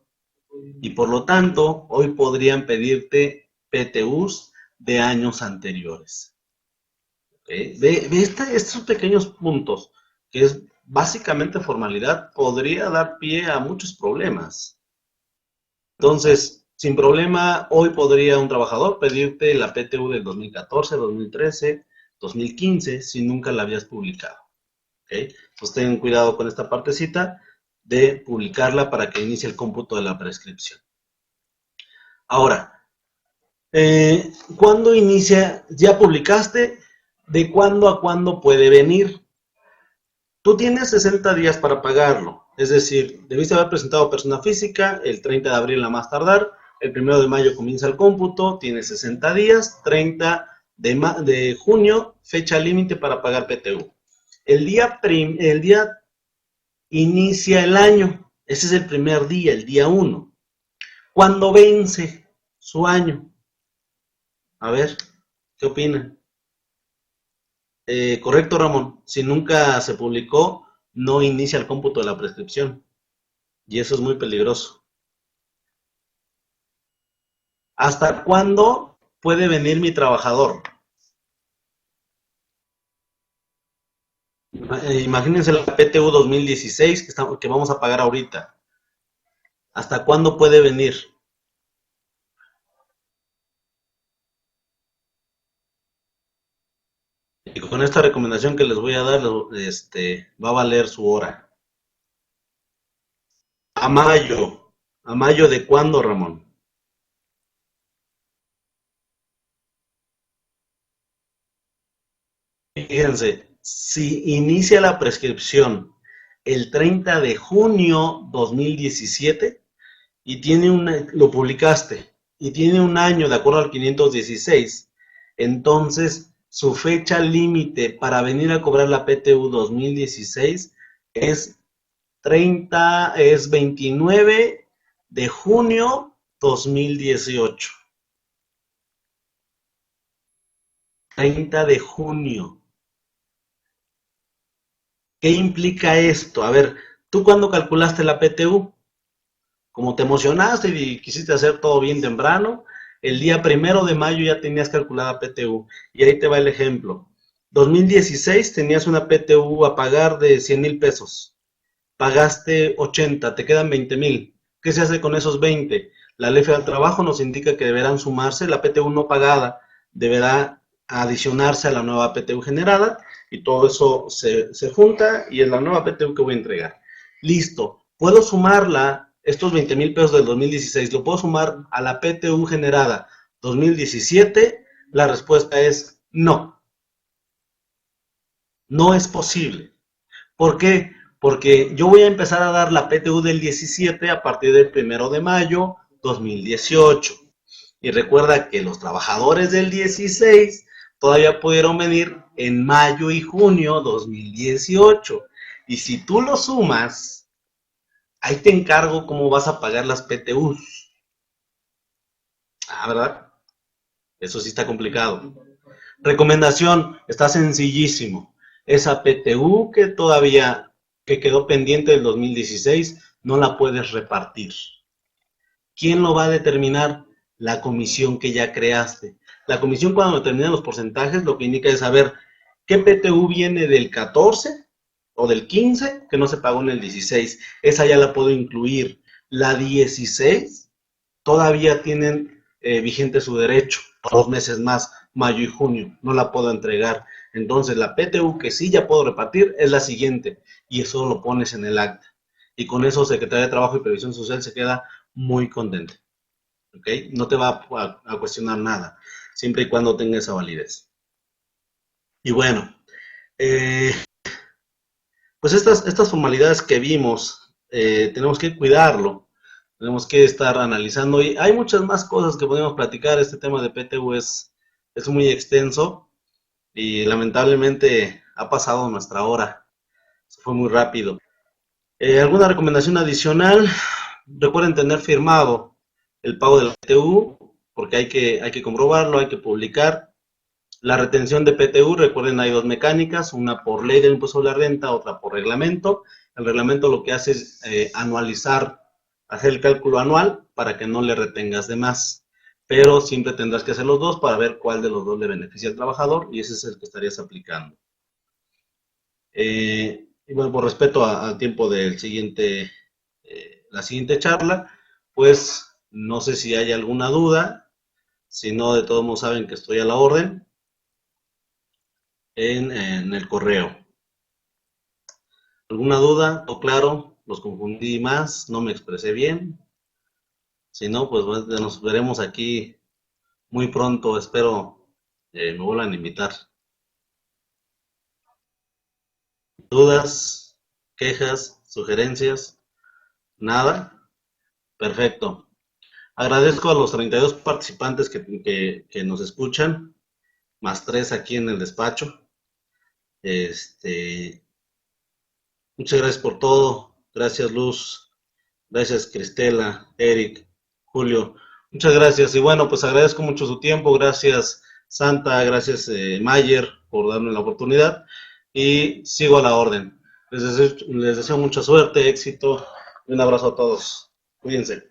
Y por lo tanto, hoy podrían pedirte PTUs de años anteriores. ¿Okay? Ve estos pequeños puntos, que es básicamente formalidad, podría dar pie a muchos problemas. Entonces, sin problema, hoy podría un trabajador pedirte la PTU del 2014, 2013, 2015, si nunca la habías publicado. ¿Okay? Entonces, tengan cuidado con esta partecita de publicarla para que inicie el cómputo de la prescripción. Ahora, ¿cuándo inicia? ¿Ya publicaste? ¿De cuándo a cuándo puede venir? Tú tienes 60 días para pagarlo. Es decir, debiste haber presentado persona física el 30 de abril a más tardar, El 1 de mayo comienza el cómputo, tiene 60 días, 30 de junio, fecha límite para pagar PTU. El día inicia el año, ese es el primer día, el día 1. ¿Cuándo vence su año? A ver, ¿qué opinan? Correcto, Ramón. Si nunca se publicó, no inicia el cómputo de la prescripción. Y eso es muy peligroso. ¿Hasta cuándo puede venir mi trabajador? Imagínense la PTU 2016 que vamos a pagar ahorita. ¿Hasta cuándo puede venir? Y con esta recomendación que les voy a dar, va a valer su hora. A mayo. ¿A mayo de cuándo, Ramón? Fíjense, si inicia la prescripción el 30 de junio 2017 y lo publicaste y tiene un año de acuerdo al 516, entonces su fecha límite para venir a cobrar la PTU 2016 es 29 de junio 2018. 30 de junio. ¿Qué implica esto? A ver, ¿tú cuándo calculaste la PTU? Como te emocionaste y quisiste hacer todo bien temprano, el día 1 de mayo ya tenías calculada PTU. Y ahí te va el ejemplo. 2016 tenías una PTU a pagar de 100,000 pesos. Pagaste 80, te quedan 20,000. ¿Qué se hace con esos 20? La Ley Federal del Trabajo nos indica que deberán sumarse, la PTU no pagada deberá adicionarse a la nueva PTU generada y todo eso se junta y es la nueva PTU que voy a entregar. Listo. ¿Puedo sumarla, estos 20,000 pesos del 2016, lo puedo sumar a la PTU generada 2017? La respuesta es no. No es posible. ¿Por qué? Porque yo voy a empezar a dar la PTU del 17 a partir del 1 de mayo 2018. Y recuerda que los trabajadores del 16 todavía pudieron venir en mayo y junio 2018. Y si tú lo sumas, ahí te encargo cómo vas a pagar las PTUs. Ah, ¿verdad? Eso sí está complicado. Recomendación, está sencillísimo. Esa PTU que quedó pendiente del 2016, no la puedes repartir. ¿Quién lo va a determinar? La comisión que ya creaste. La comisión cuando determina los porcentajes lo que indica es saber qué PTU viene del 14 o del 15 que no se pagó en el 16. Esa ya la puedo incluir. La 16 todavía tienen vigente su derecho, 2 meses más, mayo y junio, no la puedo entregar. Entonces la PTU que sí ya puedo repartir es la siguiente y eso lo pones en el acta. Y con eso Secretaría de Trabajo y Previsión Social se queda muy contenta. ¿Ok? No te va a cuestionar nada, siempre y cuando tenga esa validez. Y bueno, eh, pues estas formalidades que vimos, tenemos que cuidarlo, tenemos que estar analizando y hay muchas más cosas que podemos platicar. Este tema de PTU es muy extenso y lamentablemente ha pasado nuestra hora, se fue muy rápido. ¿Alguna recomendación adicional? Recuerden tener firmado el pago de la PTU porque hay que comprobarlo, hay que publicar. La retención de PTU, recuerden, hay dos mecánicas, una por ley del impuesto sobre la renta, otra por reglamento. El reglamento lo que hace es anualizar, hacer el cálculo anual para que no le retengas de más. Pero siempre tendrás que hacer los dos para ver cuál de los dos le beneficia al trabajador y ese es el que estarías aplicando. Y bueno, por respeto al tiempo del la siguiente charla, pues no sé si hay alguna duda, si no, de todos modos saben que estoy a la orden en el correo. ¿Alguna duda? ¿O claro? ¿Los confundí más? ¿No me expresé bien? Si no, pues nos veremos aquí muy pronto. Espero me vuelvan a invitar. ¿Dudas? ¿Quejas? ¿Sugerencias? ¿Nada? Perfecto. Agradezco a los 32 participantes que nos escuchan, más 3 aquí en el despacho. Muchas gracias por todo. Gracias, Luz. Gracias, Cristela, Eric, Julio. Muchas gracias. Y bueno, pues agradezco mucho su tiempo. Gracias, Santa. Gracias, Mayer, por darme la oportunidad. Y sigo a la orden. Les deseo mucha suerte, éxito. Y un abrazo a todos. Cuídense.